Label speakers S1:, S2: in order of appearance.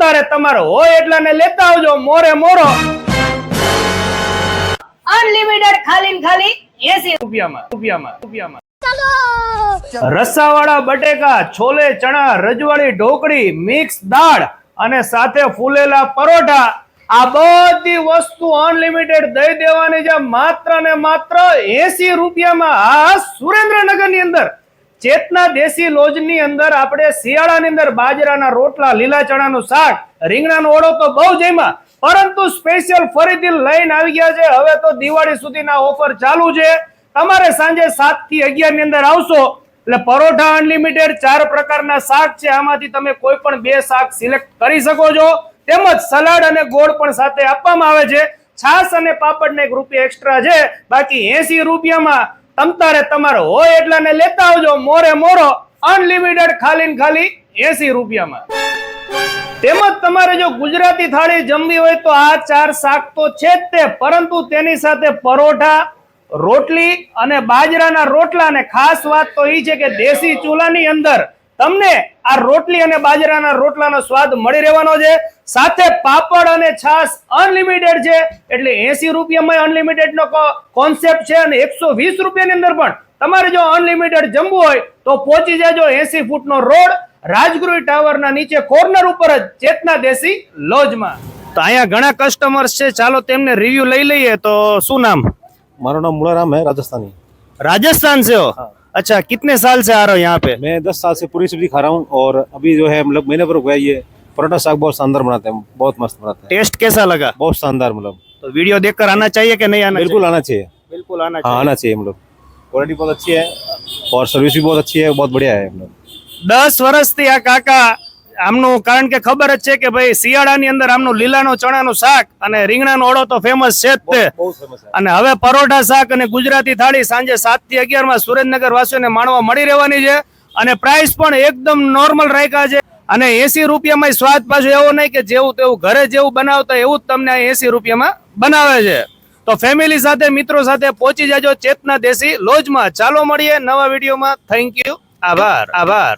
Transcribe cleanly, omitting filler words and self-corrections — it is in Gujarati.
S1: તમતારે તમારો હોય એટલાને લેતા આવજો મોરે મોરો
S2: અનલિમિટેડ ખાલી ને ખાલી 80
S1: રૂપિયામાં રસાવાળા બટેકા, છોલે ચણા, રજવાડી ઢોકળી, મિક્સ દાળ અને સાથે ફૂલેલા પરોઠા, આ બધી વસ્તુ અનલિમિટેડ દઈ દેવાની છે માત્ર ને માત્ર 80 રૂપિયામાં. આ સુરેન્દ્રનગર ની અંદર ચેતના દેશી લોજ ની અંદર આપણે શિયાળાની અંદર બાજરાના રોટલા, લીલા ચણાનું શાક, રીંગણાનો ઓળો તો બહુ જમ્યા, પરંતુ સ્પેશિયલ ફરીથી લઈને આવી ગયા છે. હવે તો દિવાળી સુધીના ઓફર ચાલુ છે. તમારે સાંજે 7 થી 11 ની અંદર આવશો એટલે પરોઠા અનલિમિટેડ, 4 પ્રકારના શાક છે, આમાંથી તમે કોઈ પણ 2 શાક સિલેક્ટ કરી શકો છો. તેમજ સલાડ અને ગોળ પણ સાથે આપવામાં આવે છે. છાસ અને પાપડ ને 1 રૂપિયા એક્સ્ટ્રા છે. બાકી 80 રૂપિયામાં તમતારે તમારો હોય એટલાને લેતા આવજો મોરે મોરો અનલિમિટેડ ખાલી ને ખાલી 80 રૂપિયામાં. તેમજ તમારે જો ગુજરાતી થાળી જમવી હોય તો આ 4 શાક તો છે જ તે, પરંતુ તેની સાથે પરોઠા, રોટલી અને બાજરાના રોટલા. અને ખાસ વાત તો એ છે કે દેશી ચૂલાની અંદર તમને આ રોટલી અને બાજરાના રોટલાનો સ્વાદ મળી રહેવાનો છે. સાથે પાપડ અને છાસ અનલિમિટેડ છે. એટલે 80 રૂપિયામાં અનલિમિટેડ નો કોન્સેપ્ટ છે. અને 120 રૂપિયાની અંદર પણ તમારે જો અનલિમિટેડ જમવું હોય તો પહોંચી જાજો 80 ફૂટનો રોડ, રાજગુરુ ટાવરના નીચે કોર્નર ઉપર જ ચેતના દેશી લોજમાં. તો અહીંયા ઘણા કસ્ટમર્સ છે, ચાલો તેમને રિવ્યુ લઈ લઈએ. તો શું નામ?
S3: हमारा नाम मुलाराम है, राजस्थानी।
S1: राजस्थान से हो?
S3: हाँ।
S1: अच्छा, कितने साल से आ रहे हो यहाँ पे?
S3: मैं 10 साल से पूरी सब्जी खा रहा हूँ और अभी जो है मतलब महीने पर हो गया। ये परोठा साग बहुत शानदार बनाते हैं, बहुत मस्त बनाते हैं।
S1: टेस्ट कैसा लगा?
S3: बहुत शानदार, मतलब
S1: तो वीडियो देखकर आना चाहिए कि नहीं आना?
S3: बिल्कुल आना चाहिए,
S1: बिल्कुल आना
S3: हाँ
S1: चाहिए।
S3: आना चाहिए। मतलब क्वालिटी बहुत अच्छी है और सर्विस भी बहुत अच्छी है, बहुत बढ़िया है। मतलब
S1: 10 વર્ષથી આ કાકા આમનું, કારણ કે ખબર જ છે કે ભાઈ શિયાળાની અંદર આમનું લીલાનો ચણાનું શાક અને રીંગણાનો ઓળો તો ફેમસ છે જ તે.
S3: बहुत फेमस है।
S1: અને હવે પરોઠા શાક અને ગુજરાતી થાળી સાંજે 7 થી 11 માં સુરેન્દ્રનગર વાસીઓને માણવા મળી રહેવાની છે. અને પ્રાઇસ પણ એકદમ નોર્મલ રાખ્યા છે. અને 80 રૂપિયામાં સ્વાદ પાછો એવો નહીં કે જેવું તેવું ઘરે જેવું બનાવતા એવું જ તમને 80 રૂપિયામાં બનાવે છે. તો ફેમિલી સાથે, મિત્રો સાથે પહોંચી જાજો ચેતના દેશી લોજમાં. ચાલો મળીએ નવા વિડીયોમાં. થેન્ક યુ, આભાર.